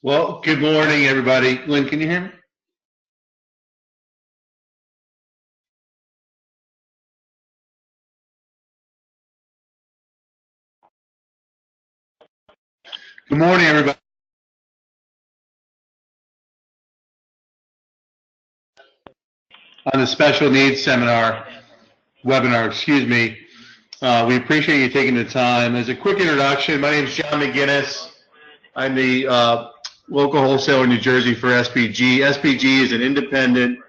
Well, good morning, everybody. Lynn, can you hear me? Good morning, everybody. On the special needs webinar, excuse me. We appreciate you taking the time. As a quick introduction, my name is John McGinnis. I'm the local wholesaler in New Jersey for SPG. SPG is an independent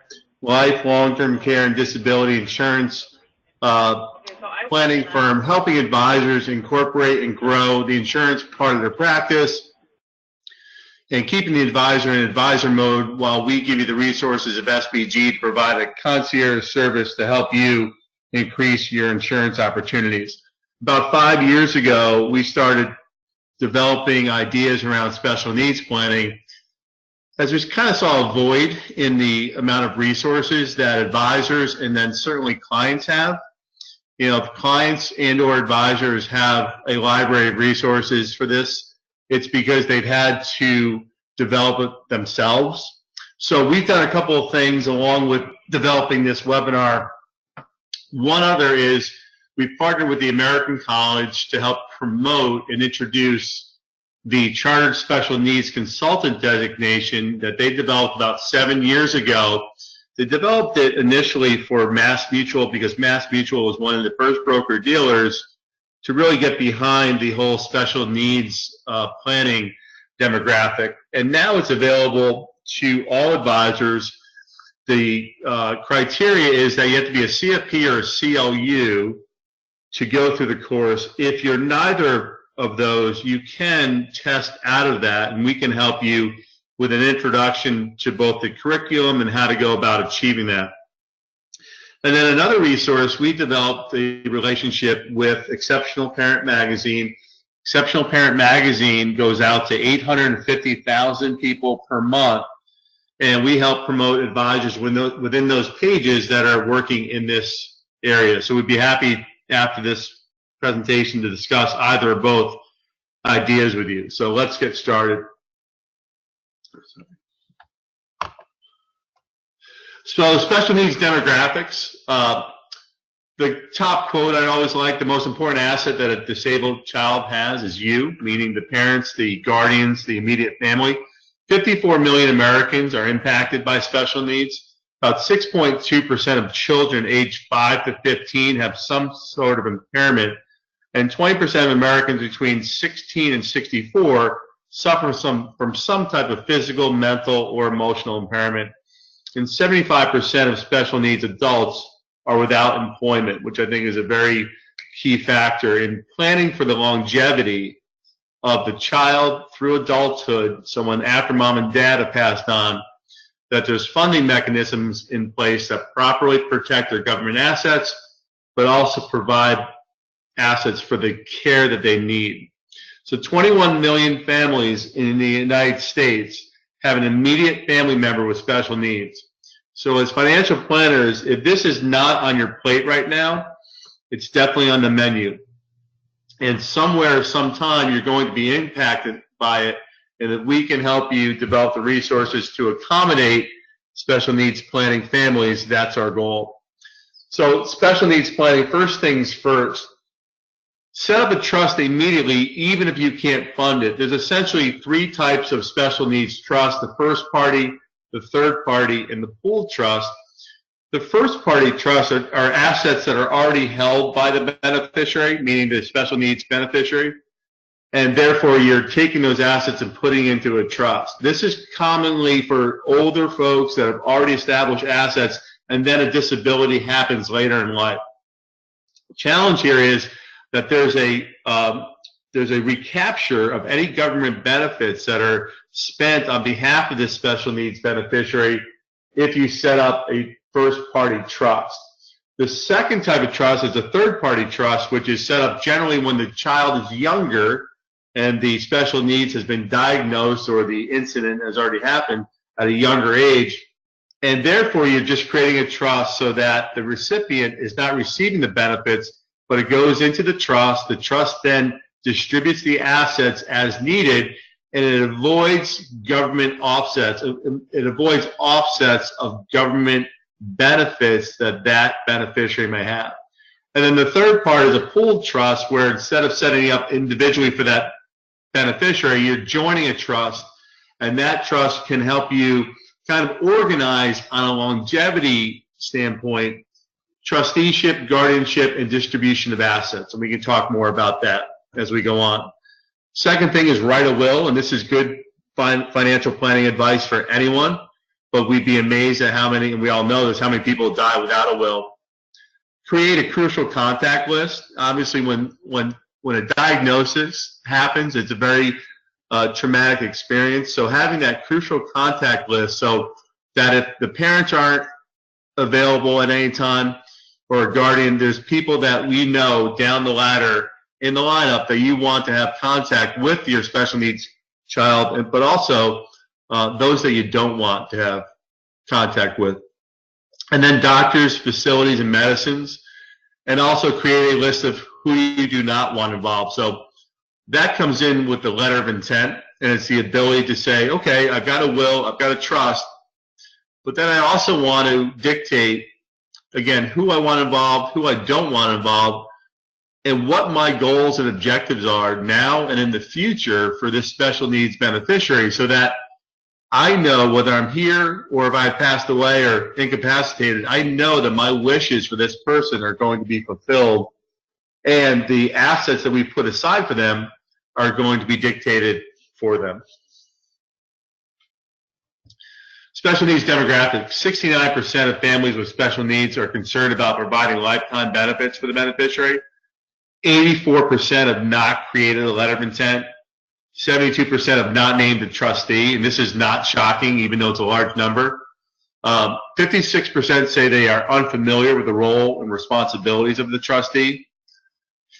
life, long-term care, and disability insurance planning firm helping advisors incorporate and grow the insurance part of their practice and keeping the advisor in advisor mode while we give you the resources of SPG to provide a concierge service to help you increase your insurance opportunities. About 5 years ago, we started developing ideas around special needs planning as we kind of saw a void in the amount of resources that advisors and then certainly clients have. You know, if clients and or advisors have a library of resources for this, it's because they've had to develop it themselves. So we've done a couple of things along with developing this webinar. One other is we've partnered with the American College to help promote and introduce the Chartered Special Needs Consultant designation that they developed about 7 years ago. They developed it initially for MassMutual because MassMutual was one of the first broker dealers to really get behind the whole special needs planning demographic. And now it's available to all advisors. The criteria is that you have to be a CFP or a CLU to go through the course. If you're neither of those, you can test out of that, and we can help you with an introduction to both the curriculum and how to go about achieving that. And then another resource, we developed the relationship with Exceptional Parent Magazine. Exceptional Parent Magazine goes out to 850,000 people per month, and we help promote advisors within those pages that are working in this area. So we'd be happy after this presentation to discuss either or both ideas with you. So let's get started. So special needs demographics. The top quote I always like, the most important asset that a disabled child has is you, meaning the parents, the guardians, the immediate family. 54 million Americans are impacted by special needs. About 6.2% of children aged 5 to 15 have some sort of impairment, and 20% of Americans between 16 and 64 suffer from some type of physical, mental, or emotional impairment. And 75% of special needs adults are without employment, which I think is a very key factor in planning for the longevity of the child through adulthood. So when after mom and dad have passed on, that there's funding mechanisms in place that properly protect their government assets, but also provide assets for the care that they need. So 21 million families in the United States have an immediate family member with special needs. So as financial planners, if this is not on your plate right now, it's definitely on the menu. And somewhere, sometime, you're going to be impacted by it, and if we can help you develop the resources to accommodate special needs planning families, that's our goal. So special needs planning, first things first. Set up a trust immediately, even if you can't fund it. There's essentially 3 types of special needs trust: the first party, the third party, and the pooled trust. The first party trusts are assets that are already held by the beneficiary, meaning the special needs beneficiary, and therefore you're taking those assets and putting into a trust. This is commonly for older folks that have already established assets, and then a disability happens later in life. The challenge here is that there's a recapture of any government benefits that are spent on behalf of this special needs beneficiary if you set up a first-party trust. The second type of trust is a third-party trust, which is set up generally when the child is younger and the special needs has been diagnosed or the incident has already happened at a younger age. And therefore, you're just creating a trust so that the recipient is not receiving the benefits, but it goes into the trust. The trust then distributes the assets as needed, and it avoids government offsets. It avoids offsets of government benefits that that beneficiary may have. And then the third part is a pooled trust, where instead of setting up individually for that beneficiary, you're joining a trust, and that trust can help you kind of organize on a longevity standpoint, trusteeship, guardianship, and distribution of assets. And we can talk more about that as we go on. Second thing is write a will, and this is good financial planning advice for anyone, but we'd be amazed at how many, and we all know this, how many people die without a will. Create a crucial contact list. Obviously, when a diagnosis happens, it's a very traumatic experience. So having that crucial contact list, so that if the parents aren't available at any time, or a guardian, there's people that we know down the ladder in the lineup that you want to have contact with your special needs child, but also those that you don't want to have contact with. And then doctors, facilities, and medicines, and also create a list of who you do not want involved. So that comes in with the letter of intent, and it's the ability to say, okay, I've got a will, I've got a trust, but then I also want to dictate, again, who I want involved, who I don't want involved, and what my goals and objectives are now and in the future for this special needs beneficiary, so that I know whether I'm here or if I passed away or incapacitated, I know that my wishes for this person are going to be fulfilled, and the assets that we put aside for them are going to be dictated for them. Special needs demographics. 69% of families with special needs are concerned about providing lifetime benefits for the beneficiary. 84% have not created a letter of intent. 72% have not named a trustee, and this is not shocking, even though it's a large number. 56% say they are unfamiliar with the role and responsibilities of the trustee.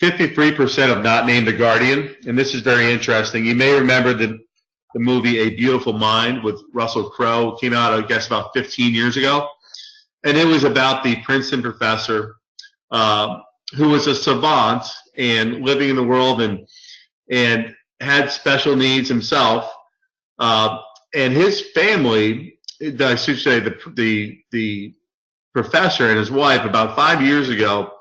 53% have not named a guardian, and this is very interesting. You may remember the movie A Beautiful Mind with Russell Crowe. It came out, I guess, about 15 years ago, and it was about the Princeton professor who was a savant and living in the world and had special needs himself, and his family, I should say the professor and his wife, about 5 years ago,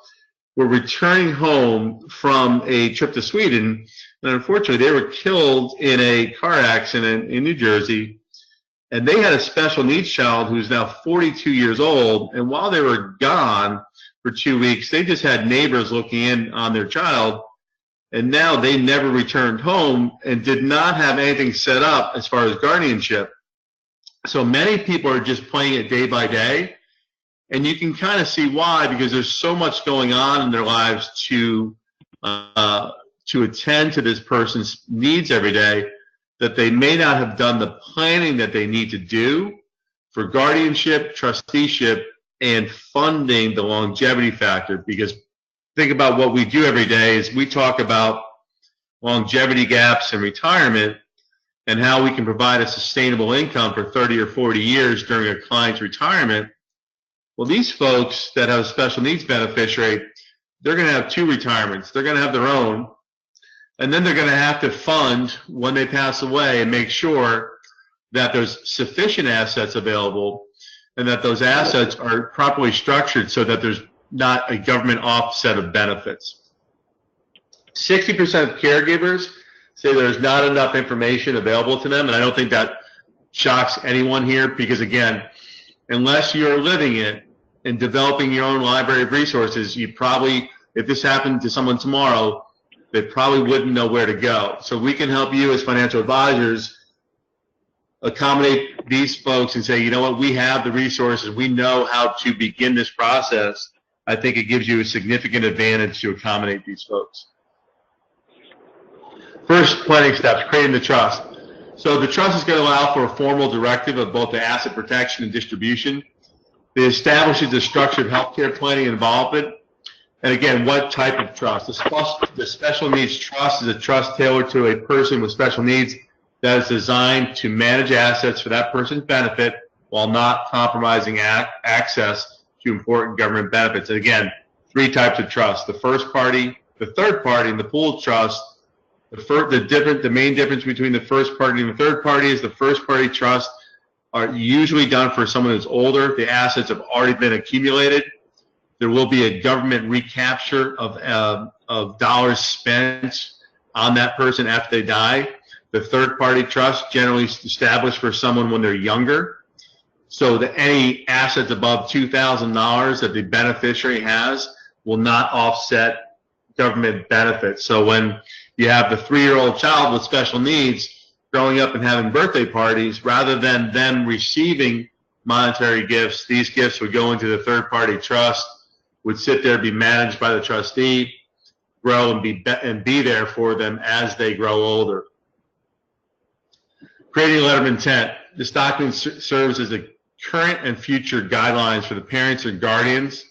were returning home from a trip to Sweden, and unfortunately they were killed in a car accident in New Jersey, and they had a special needs child who's now 42 years old, and while they were gone for 2 weeks, they just had neighbors looking in on their child, and now they never returned home and did not have anything set up as far as guardianship. So many people are just playing it day by day, and you can kind of see why, because there's so much going on in their lives to attend to this person's needs every day, that they may not have done the planning that they need to do for guardianship, trusteeship, and funding the longevity factor. Because think about what we do every day is we talk about longevity gaps and retirement and how we can provide a sustainable income for 30 or 40 years during a client's retirement. Well, these folks that have a special needs beneficiary, they're going to have two retirements. They're going to have their own, and then they're going to have to fund when they pass away and make sure that there's sufficient assets available and that those assets are properly structured so that there's not a government offset of benefits. 60% of caregivers say there's not enough information available to them, and I don't think that shocks anyone here, because again, unless you're living it and developing your own library of resources, you probably, if this happened to someone tomorrow, they probably wouldn't know where to go. So we can help you as financial advisors accommodate these folks and say, you know what, we have the resources, we know how to begin this process. I think it gives you a significant advantage to accommodate these folks. First planning steps, creating the trust. So the trust is going to allow for a formal directive of both the asset protection and distribution. It establishes the structured healthcare planning involvement. And again, what type of trust? The special needs trust is a trust tailored to a person with special needs that is designed to manage assets for that person's benefit while not compromising access to important government benefits. And again, three types of trust: the first party, the third party, and the pooled trust. The main difference between the first party and the third party is the first party trusts are usually done for someone who's older. The assets have already been accumulated. There will be a government recapture of dollars spent on that person after they die. The third party trust generally is established for someone when they're younger, so that any assets above $2,000 that the beneficiary has will not offset government benefits. So when you have the 3-year-old child with special needs growing up and having birthday parties, rather than them receiving monetary gifts, these gifts would go into the third party trust, would sit there, be managed by the trustee, grow and be there for them as they grow older. Creating a letter of intent. This document serves as a current and future guidelines for the parents and guardians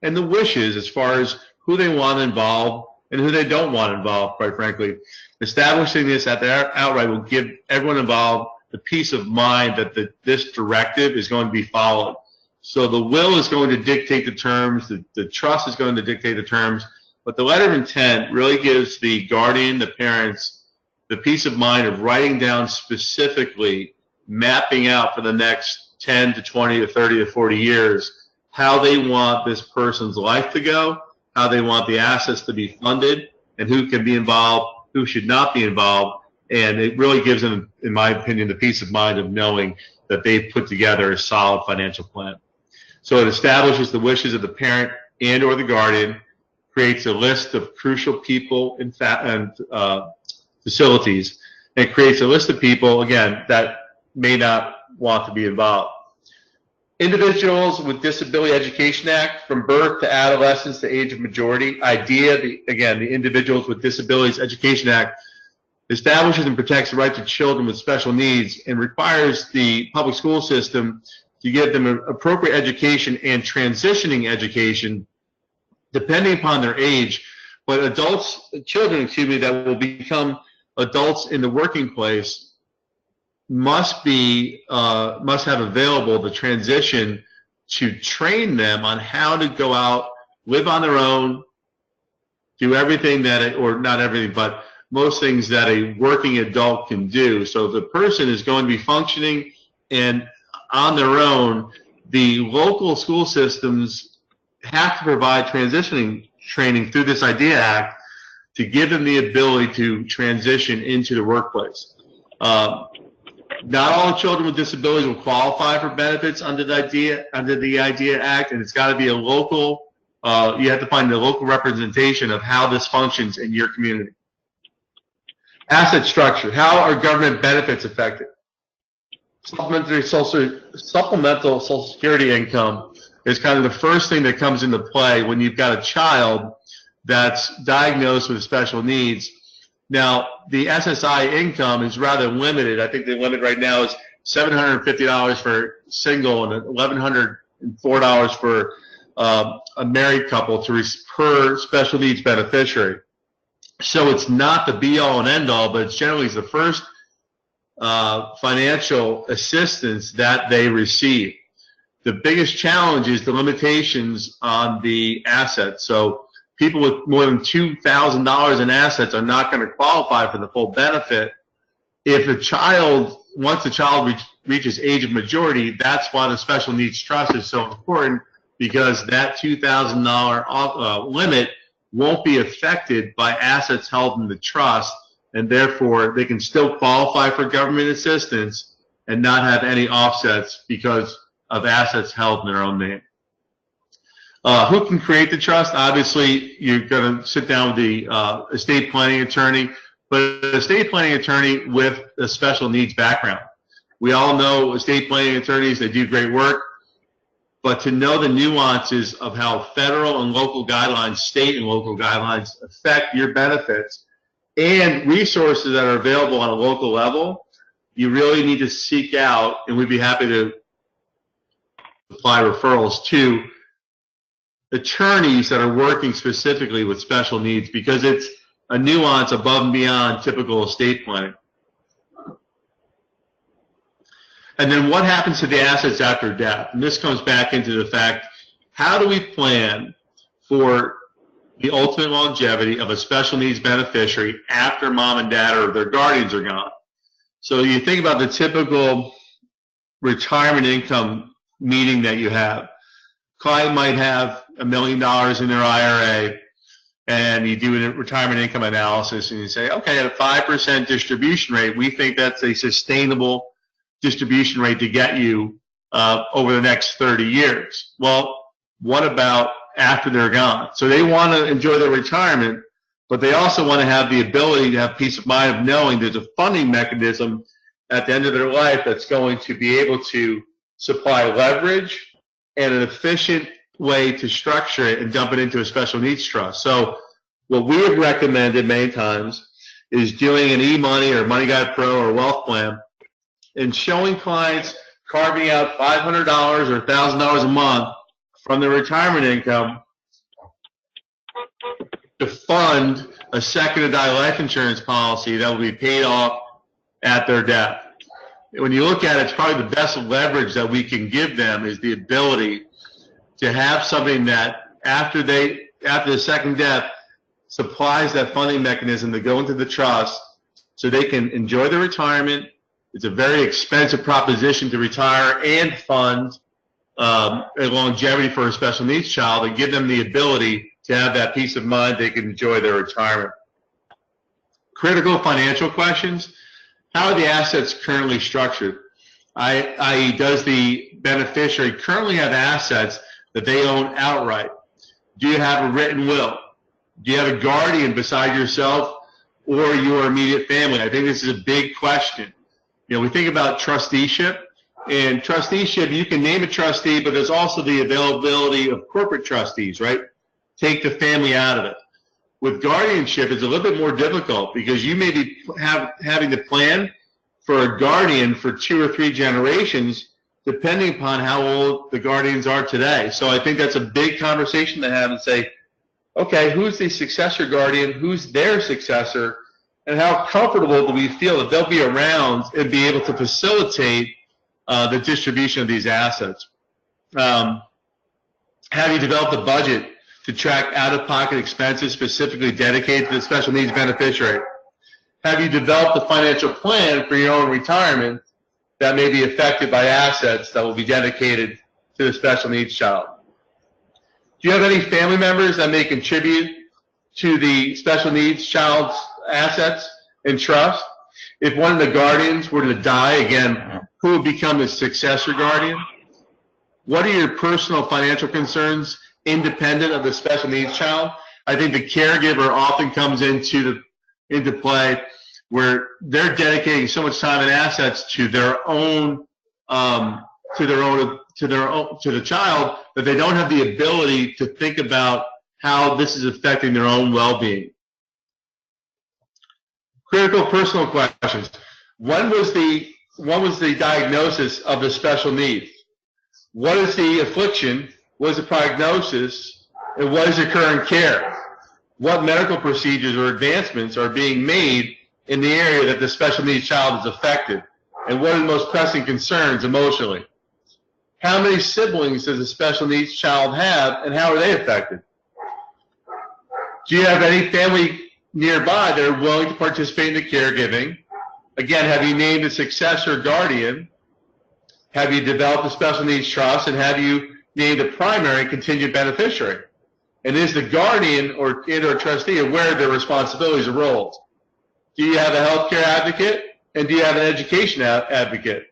and the wishes as far as who they want involved and who they don't want involved, quite frankly. Establishing this at the outright will give everyone involved the peace of mind that this directive is going to be followed. So the will is going to dictate the terms, the trust is going to dictate the terms, but the letter of intent really gives the guardian, the parents, the peace of mind of writing down specifically, mapping out for the next 10 to 20 to 30 to 40 years how they want this person's life to go, how they want the assets to be funded, and who can be involved, who should not be involved. And it really gives them, in my opinion, the peace of mind of knowing that they've put together a solid financial plan. So it establishes the wishes of the parent and or the guardian, creates a list of crucial people and facilities, and creates a list of people, again, that may not want to be involved. Individuals with Disability Education Act, from birth to adolescence to age of majority. Again, the Individuals with Disabilities Education Act establishes and protects the right to children with special needs and requires the public school system to give them an appropriate education and transitioning education depending upon their age. But children that will become adults in the working place must have available the transition to train them on how to go out, live on their own, do everything or not everything, but most things that a working adult can do. So if the person is going to be functioning and on their own, the local school systems have to provide transitioning training through this IDEA Act to give them the ability to transition into the workplace. Not all children with disabilities will qualify for benefits under the IDEA Act, and it's got to be a local. You have to find the local representation of how this functions in your community. Asset structure. How are government benefits affected? Supplemental Social Security income is kind of the first thing that comes into play when you've got a child that's diagnosed with special needs. Now, the SSI income is rather limited. I think the limit right now is $750 for single and $1,104 for a married couple per special needs beneficiary. So it's not the be-all and end-all, but it's generally the first financial assistance that they receive. The biggest challenge is the limitations on the assets. So people with more than $2,000 in assets are not going to qualify for the full benefit. If once the child reaches age of majority, that's why the special needs trust is so important, because that $2,000 limit won't be affected by assets held in the trust, and therefore they can still qualify for government assistance and not have any offsets because of assets held in their own name. Who can create the trust? Obviously, you're going to sit down with the estate planning attorney, but an estate planning attorney with a special needs background. We all know estate planning attorneys, they do great work, but to know the nuances of how federal and local guidelines, state and local guidelines affect your benefits and resources that are available on a local level, you really need to seek out, and we'd be happy to apply referrals to attorneys that are working specifically with special needs, because it's a nuance above and beyond typical estate planning. And then what happens to the assets after death? And this comes back into the fact, how do we plan for the ultimate longevity of a special needs beneficiary after mom and dad or their guardians are gone. So you think about the typical retirement income meeting that you have. Client might have $1 million in their IRA, and you do a retirement income analysis, and you say, okay, at a 5% distribution rate, we think that's a sustainable distribution rate to get you over the next 30 years. Well, what about after they're gone? So they want to enjoy their retirement, but they also want to have the ability to have peace of mind of knowing there's a funding mechanism at the end of their life that's going to be able to supply leverage and an efficient way to structure it and dump it into a special needs trust. So what we have recommended many times is doing an e-money or Money Guide Pro or wealth plan and showing clients carving out $500 or $1,000 a month from their retirement income to fund a second to die life insurance policy that will be paid off at their death. When you look at it, it's probably the best leverage that we can give them is the ability to have something that after the second death supplies that funding mechanism to go into the trust so they can enjoy their retirement. It's a very expensive proposition to retire and fund a longevity for a special needs child and give them the ability to have that peace of mind they can enjoy their retirement. Critical financial questions. How are the assets currently structured? I.e., does the beneficiary currently have assets that they own outright? Do you have a written will? Do you have a guardian beside yourself or your immediate family? I think this is a big question. You know, we think about trusteeship. And trusteeship, you can name a trustee, but there's also the availability of corporate trustees, right? Take the family out of it. With guardianship, it's a little bit more difficult because you may be having to plan for a guardian for 2 or 3 generations, depending upon how old the guardians are today. So I think that's a big conversation to have and say, okay, who's the successor guardian? Who's their successor? And how comfortable do we feel that they'll be around and be able to facilitate the distribution of these assets? Have you developed a budget to track out-of-pocket expenses specifically dedicated to the special needs beneficiary? Have you developed a financial plan for your own retirement that may be affected by assets that will be dedicated to the special needs child? Do you have any family members that may contribute to the special needs child's assets and trust? If one of the guardians were to die, again, who would become the successor guardian? What are your personal financial concerns independent of the special needs child? I think the caregiver often comes into play where they're dedicating so much time and assets to their own to the child that they don't have the ability to think about how this is affecting their own well-being. Critical personal questions. When was the diagnosis of the special needs? What is the affliction? What is the prognosis? And what is the current care? What medical procedures or advancements are being made in the area that the special needs child is affected? And what are the most pressing concerns emotionally? How many siblings does a special needs child have, and how are they affected? Do you have any family nearby that are willing to participate in the caregiving? Again, have you named a successor guardian? Have you developed a special needs trust? And have you named a primary contingent beneficiary? And is the guardian or trustee aware of their responsibilities and roles? Do you have a healthcare advocate? And do you have an education advocate?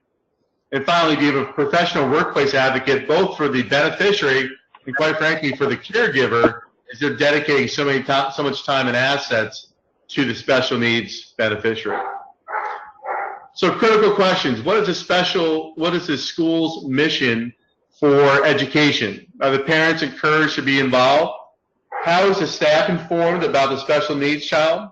And finally, do you have a professional workplace advocate, both for the beneficiary and, quite frankly, for the caregiver, as they're dedicating so much time and assets to the special needs beneficiary? So, critical questions: what is the school's mission for education? Are the parents encouraged to be involved? How is the staff informed about the special needs child?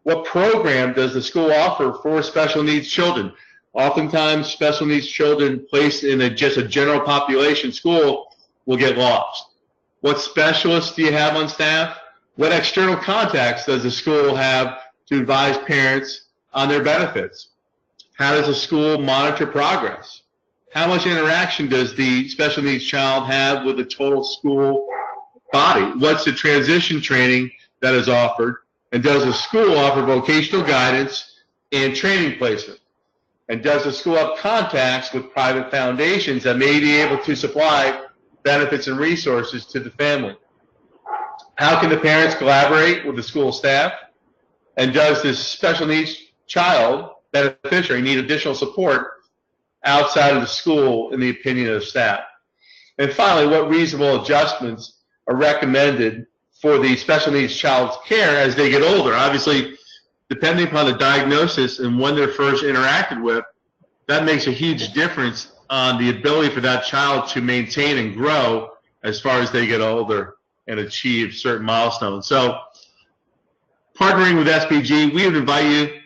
What program does the school offer for special needs children? Oftentimes, special needs children placed in just a general population school will get lost. What specialists do you have on staff? What external contacts does the school have to advise parents on their benefits? How does the school monitor progress? How much interaction does the special needs child have with the total school body? What's the transition training that is offered? And does the school offer vocational guidance and training placement? And does the school have contacts with private foundations that may be able to supply benefits and resources to the family? How can the parents collaborate with the school staff? And does this special needs child beneficiary need additional support outside of the school in the opinion of staff? And finally, what reasonable adjustments are recommended for the special needs child's care as they get older? Obviously, depending upon the diagnosis and when they're first interacted with, that makes a huge difference on the ability for that child to maintain and grow as far as they get older and achieve certain milestones. So, partnering with SBG, we would invite you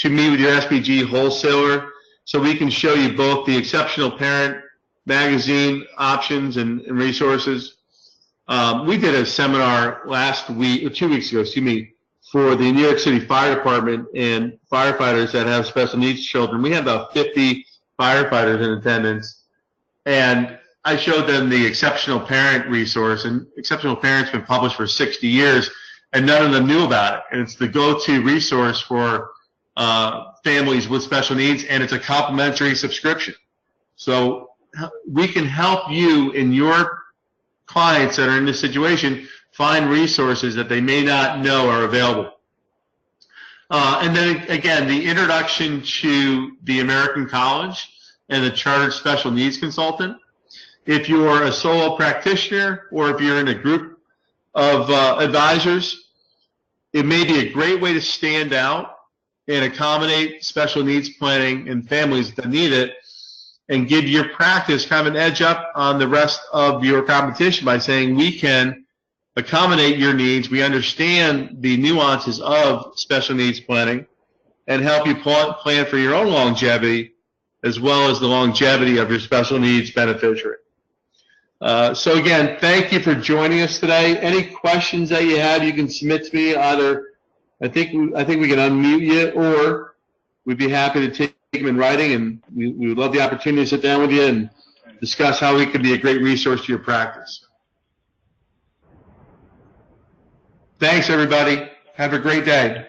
to meet with your SBG wholesaler so we can show you both the Exceptional Parent magazine options and resources. We did a seminar last week, or 2 weeks ago, for the New York City Fire Department and firefighters that have special needs children. We had about 50 firefighters in attendance, and I showed them the Exceptional Parent resource, and Exceptional Parent's been published for 60 years, and none of them knew about it. And it's the go-to resource for families with special needs, and it's a complimentary subscription. So we can help you and your clients that are in this situation find resources that they may not know are available. And then again, the introduction to the American College and the Chartered Special Needs Consultant. If you're a solo practitioner or if you're in a group of advisors, it may be a great way to stand out and accommodate special needs planning and families that need it, and give your practice kind of an edge up on the rest of your competition by saying we can accommodate your needs, we understand the nuances of special needs planning, and help you plan for your own longevity as well as the longevity of your special needs beneficiary. So again, thank you for joining us today. Any questions that you have, you can submit to me either. I think we can unmute you, or we'd be happy to take them in writing, and we would love the opportunity to sit down with you and discuss how we can be a great resource to your practice. Thanks, everybody. Have a great day.